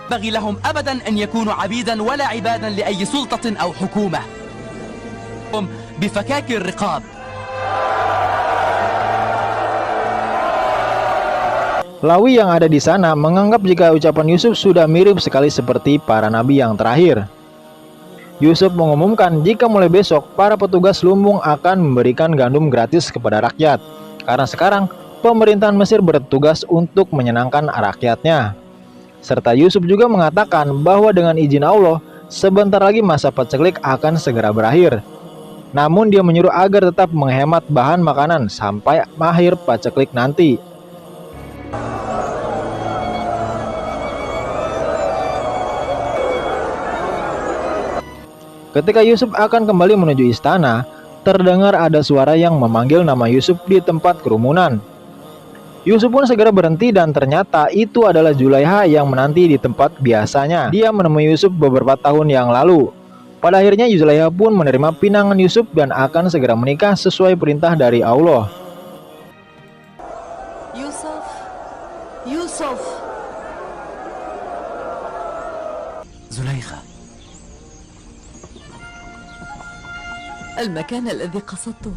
ينبغي لهم أبدا أن يكونوا عبيدا ولا عبادا لأي سلطة أو حكومة. هم بفكاك الرقاب. Lawi yang ada di sana menganggap jika ucapan Yusuf sudah mirip sekali seperti para nabi yang terakhir. Yusuf mengumumkan jika mulai besok para petugas lumbung akan memberikan gandum gratis kepada rakyat, karena sekarang pemerintahan Mesir bertugas untuk menyenangkan rakyatnya. Serta Yusuf juga mengatakan bahwa dengan izin Allah, sebentar lagi masa paceklik akan segera berakhir. Namun dia menyuruh agar tetap menghemat bahan makanan sampai akhir paceklik nanti. Ketika Yusuf akan kembali menuju istana, terdengar ada suara yang memanggil nama Yusuf di tempat kerumunan. Yusuf pun segera berhenti dan ternyata itu adalah Zulaiha yang menanti di tempat biasanya. Dia menemui Yusuf beberapa tahun yang lalu. Pada akhirnya Zulaiha pun menerima pinangan Yusuf dan akan segera menikah sesuai perintah dari Allah. Yusuf. زليخة، المكان الذي قصدته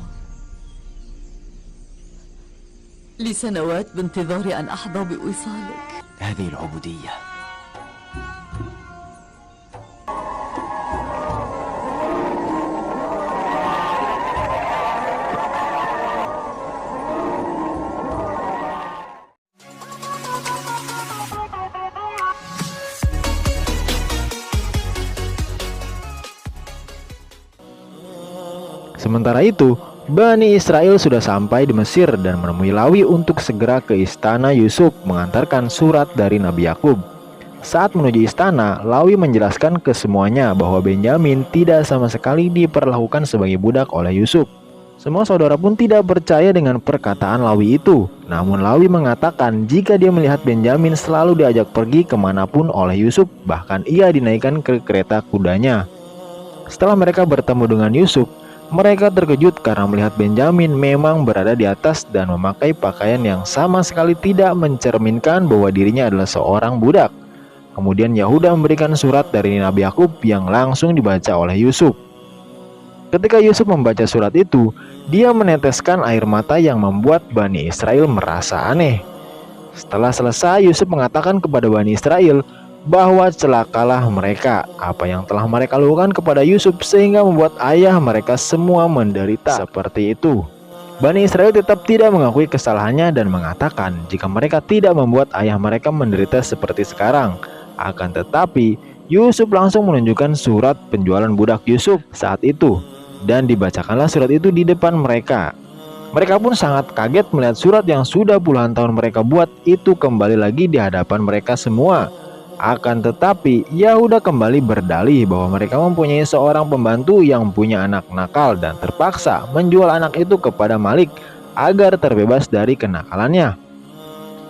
لسنوات بانتظار أن أحظى بوصالك. هذه العبودية. Sementara itu, Bani Israel sudah sampai di Mesir dan menemui Lawi untuk segera ke istana Yusuf mengantarkan surat dari Nabi Yakub. Saat menuju istana, Lawi menjelaskan ke semuanya bahwa Benyamin tidak sama sekali diperlakukan sebagai budak oleh Yusuf. Semua saudara pun tidak percaya dengan perkataan Lawi itu. Namun Lawi mengatakan jika dia melihat Benyamin selalu diajak pergi kemanapun oleh Yusuf, bahkan ia dinaikkan ke kereta kudanya. Setelah mereka bertemu dengan Yusuf, mereka terkejut karena melihat Benyamin memang berada di atas dan memakai pakaian yang sama sekali tidak mencerminkan bahwa dirinya adalah seorang budak. Kemudian Yahuda memberikan surat dari Nabi Yakub yang langsung dibaca oleh Yusuf. Ketika Yusuf membaca surat itu, dia meneteskan air mata yang membuat Bani Israel merasa aneh. Setelah selesai, Yusuf mengatakan kepada Bani Israel bahwa celakalah mereka apa yang telah mereka lakukan kepada Yusuf sehingga membuat ayah mereka semua menderita seperti itu. Bani Israel tetap tidak mengakui kesalahannya dan mengatakan jika mereka tidak membuat ayah mereka menderita seperti sekarang. Akan tetapi Yusuf langsung menunjukkan surat penjualan budak Yusuf saat itu dan dibacakanlah surat itu di depan mereka. Mereka pun sangat kaget melihat surat yang sudah puluhan tahun mereka buat itu kembali lagi di hadapan mereka semua. Akan tetapi Yahuda kembali berdalih bahwa mereka mempunyai seorang pembantu yang punya anak nakal dan terpaksa menjual anak itu kepada Malik agar terbebas dari kenakalannya.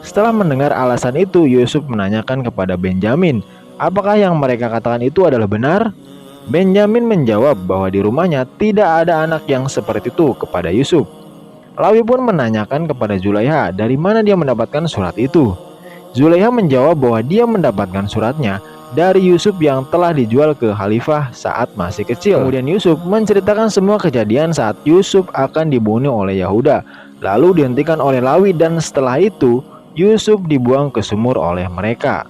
Setelah mendengar alasan itu, Yusuf menanyakan kepada Benyamin apakah yang mereka katakan itu adalah benar. Benyamin menjawab bahwa di rumahnya tidak ada anak yang seperti itu kepada Yusuf. Lawi pun menanyakan kepada Zulaiha dari mana dia mendapatkan surat itu. Zulaiha menjawab bahwa dia mendapatkan suratnya dari Yusuf yang telah dijual ke khalifah saat masih kecil. Kemudian Yusuf menceritakan semua kejadian saat Yusuf akan dibunuh oleh Yahuda, lalu dihentikan oleh Lawi dan setelah itu Yusuf dibuang ke sumur oleh mereka.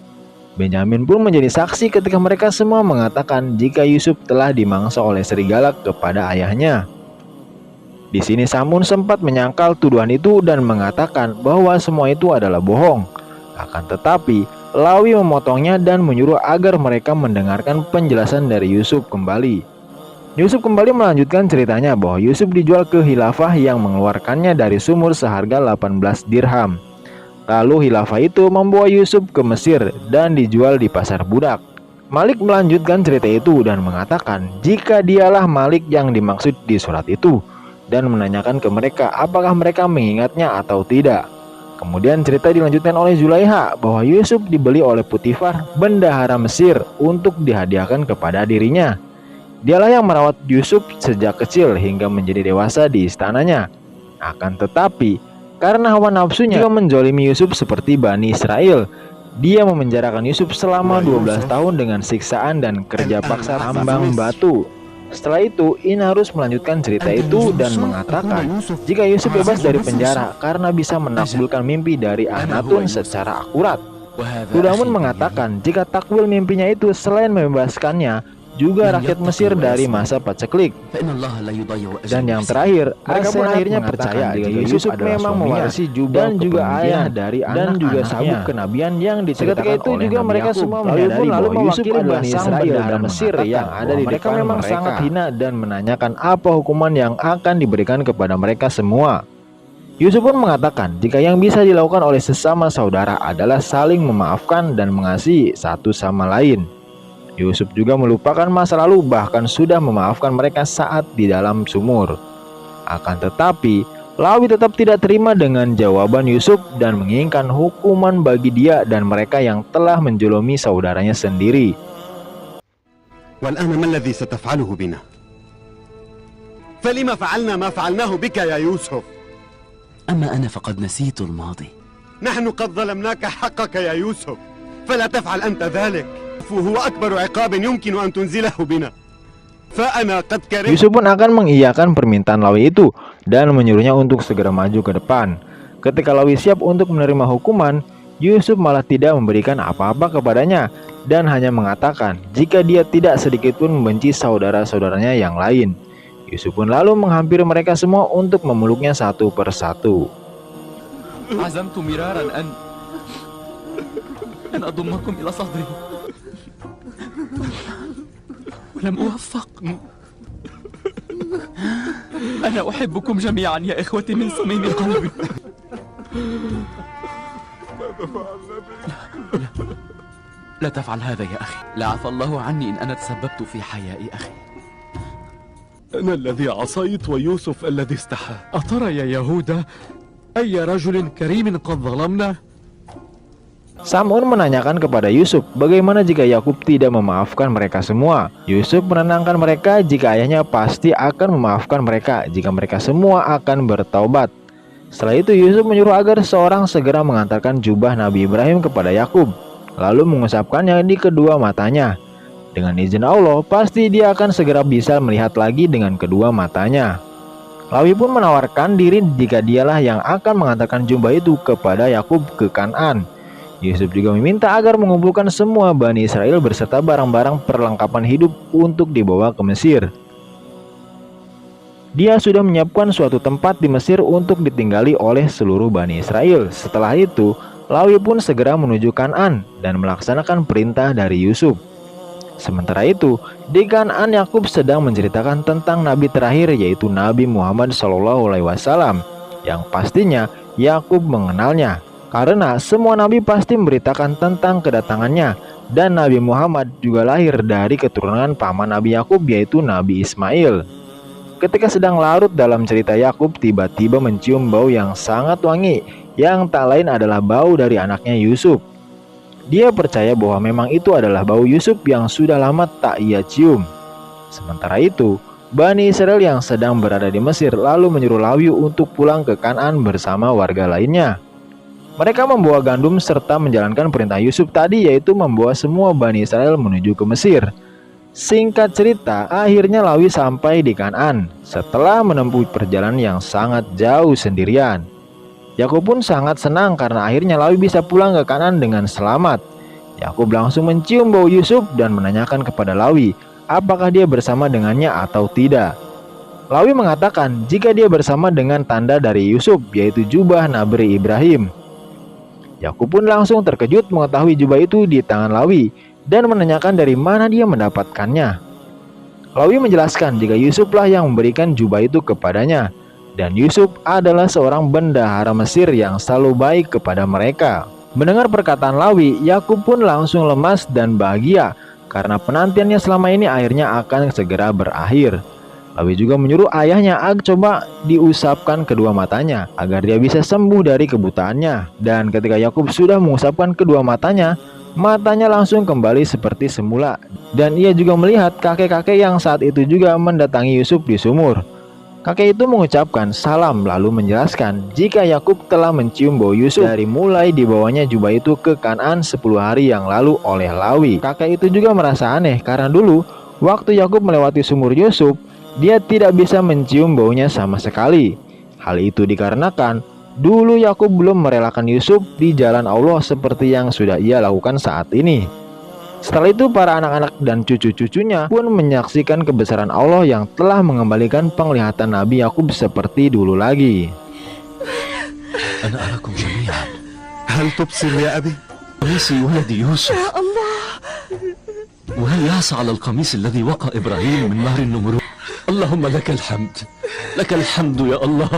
Benyamin pun menjadi saksi ketika mereka semua mengatakan jika Yusuf telah dimangsa oleh serigala kepada ayahnya. Di sini Samun sempat menyangkal tuduhan itu dan mengatakan bahwa semua itu adalah bohong. Akan tetapi, Lawi memotongnya dan menyuruh agar mereka mendengarkan penjelasan dari Yusuf kembali. Yusuf kembali melanjutkan ceritanya bahwa Yusuf dijual ke khilafah yang mengeluarkannya dari sumur seharga 18 dirham. Lalu khilafah itu membawa Yusuf ke Mesir dan dijual di pasar budak. Malik melanjutkan cerita itu dan mengatakan jika dialah Malik yang dimaksud di surat itu dan menanyakan ke mereka apakah mereka mengingatnya atau tidak. Kemudian cerita dilanjutkan oleh Zulaiha bahwa Yusuf dibeli oleh Putifar, bendahara Mesir, untuk dihadiahkan kepada dirinya. Dialah yang merawat Yusuf sejak kecil hingga menjadi dewasa di istananya. Akan tetapi, karena hawa nafsunya juga menzolimi Yusuf seperti Bani Israel, Dia memenjarakan Yusuf selama 12 tahun dengan siksaan dan kerja paksa tambang batu. Setelah itu, Inarus melanjutkan cerita itu dan mengatakan jika Yusuf bebas dari penjara karena bisa menakwilkan mimpi dari Akhnatun secara akurat. Hudamun mengatakan jika takwil mimpinya itu selain membebaskannya, juga rakyat Mesir dari masa paceklik. Dan yang terakhir, mereka pun akhirnya percaya jika Yusuf memang mewarisi dan juga ayah dari dan juga sabuk kenabian yang diceritakan oleh juga mereka semua menyadari bahwa Yusuf adalah sang bendahara Mesir yang ada di mereka memang sangat hina dan menanyakan apa hukuman yang akan diberikan kepada mereka semua. Yusuf pun mengatakan jika yang bisa dilakukan oleh sesama saudara adalah saling memaafkan dan mengasihi satu sama lain. Yusuf juga melupakan masa lalu bahkan sudah memaafkan mereka saat di dalam sumur. Akan tetapi, Lawi tetap tidak terima dengan jawaban Yusuf dan menginginkan hukuman bagi dia dan mereka yang telah menjolomi saudaranya sendiri. والآن ما الذي ستفعله بنا؟ فلما فعلنا ما فعلناه بك يا يوسف؟ أما أنا فقد نسيت الماضي. نحن قد ظلمناك حقك يا يوسف، فلا تفعل أنت ذلك. هو أكبر عقاب يمكن أن تنزله بنا. فأنا قد كرهت. Yusuf pun akan mengiyakan permintaan Lawi itu dan menyuruhnya untuk segera maju ke depan. Ketika Lawi siap untuk menerima hukuman, Yusuf malah tidak memberikan apa-apa kepadanya dan hanya mengatakan jika dia tidak sedikit pun membenci saudara-saudaranya yang lain. Yusuf pun lalu menghampiri mereka semua untuk memeluknya satu persatu. عزمت مرارا أن أضمكم إلى صدري ولم أوفق. أنا أحبكم جميعا يا إخوتي من صميم قلبي. لا تفعل هذا يا أخي. لا عفى الله عني إن أنا تسببت في حياء أخي. أنا الذي عصيت ويوسف الذي استحى. أترى يا يهوذا أي رجل كريم قد ظلمنا؟ Sam'un menanyakan kepada Yusuf bagaimana jika Yakub tidak memaafkan mereka semua. Yusuf menenangkan mereka jika ayahnya pasti akan memaafkan mereka jika mereka semua akan bertaubat. Setelah itu Yusuf menyuruh agar seorang segera mengantarkan jubah Nabi Ibrahim kepada Yakub, lalu mengusapkannya di kedua matanya. Dengan izin Allah, pasti dia akan segera bisa melihat lagi dengan kedua matanya. Lawi pun menawarkan diri jika dialah yang akan mengantarkan jubah itu kepada Yakub ke Kan'an. Yusuf juga meminta agar mengumpulkan semua Bani Israel beserta barang-barang perlengkapan hidup untuk dibawa ke Mesir. Dia sudah menyiapkan suatu tempat di Mesir untuk ditinggali oleh seluruh Bani Israel. Setelah itu, Lawi pun segera menuju Kan'an dan melaksanakan perintah dari Yusuf. Sementara itu, di Kan'an Yakub sedang menceritakan tentang nabi terakhir yaitu Nabi Muhammad SAW, yang pastinya Yakub mengenalnya. Karena semua nabi pasti memberitakan tentang kedatangannya, dan Nabi Muhammad juga lahir dari keturunan paman Nabi Yakub yaitu Nabi Ismail. Ketika sedang larut dalam cerita, Yakub tiba-tiba mencium bau yang sangat wangi, yang tak lain adalah bau dari anaknya Yusuf. Dia percaya bahwa memang itu adalah bau Yusuf yang sudah lama tak ia cium. Sementara itu, Bani Israel yang sedang berada di Mesir lalu menyuruh Lawi untuk pulang ke Kan'an bersama warga lainnya. Mereka membawa gandum serta menjalankan perintah Yusuf tadi, yaitu membawa semua Bani Israel menuju ke Mesir. Singkat cerita, akhirnya Lawi sampai di Kan'an setelah menempuh perjalanan yang sangat jauh sendirian. Yakub pun sangat senang karena akhirnya Lawi bisa pulang ke Kan'an dengan selamat. Yakub langsung mencium bau Yusuf dan menanyakan kepada Lawi apakah dia bersama dengannya atau tidak. Lawi mengatakan jika dia bersama dengan tanda dari Yusuf, yaitu jubah Nabi Ibrahim. Yakub pun langsung terkejut mengetahui jubah itu di tangan Lawi dan menanyakan dari mana dia mendapatkannya. Lawi menjelaskan jika Yusuflah yang memberikan jubah itu kepadanya, dan Yusuf adalah seorang bendahara Mesir yang selalu baik kepada mereka. Mendengar perkataan Lawi, Yakub pun langsung lemas dan bahagia karena penantiannya selama ini akhirnya akan segera berakhir. Lawi juga menyuruh ayahnya agar coba diusapkan kedua matanya agar dia bisa sembuh dari kebutaannya. Dan ketika Yakub sudah mengusapkan kedua matanya, matanya langsung kembali seperti semula. Dan ia juga melihat kakek-kakek yang saat itu juga mendatangi Yusuf di sumur. Kakek itu mengucapkan salam lalu menjelaskan jika Yakub telah mencium bau Yusuf dari mulai dibawanya jubah itu ke Kanaan 10 hari yang lalu oleh Lawi. Kakek itu juga merasa aneh karena dulu waktu Yakub melewati sumur Yusuf, dia tidak bisa mencium baunya sama sekali. Hal itu dikarenakan dulu Yakub belum merelakan Yusuf di jalan Allah seperti yang sudah ia lakukan saat ini. Setelah itu para anak-anak dan cucu-cucunya pun menyaksikan kebesaran Allah yang telah mengembalikan penglihatan Nabi Yakub seperti dulu lagi. أنا أراكم جميعا. هل تبصر يا أبي؟ قميص ولد يوسف. يا الله. وهل يعصى على القميص الذي وقع إبراهيم من مهر النمرود؟ اللهم لك الحمد، لك الحمد يا الله.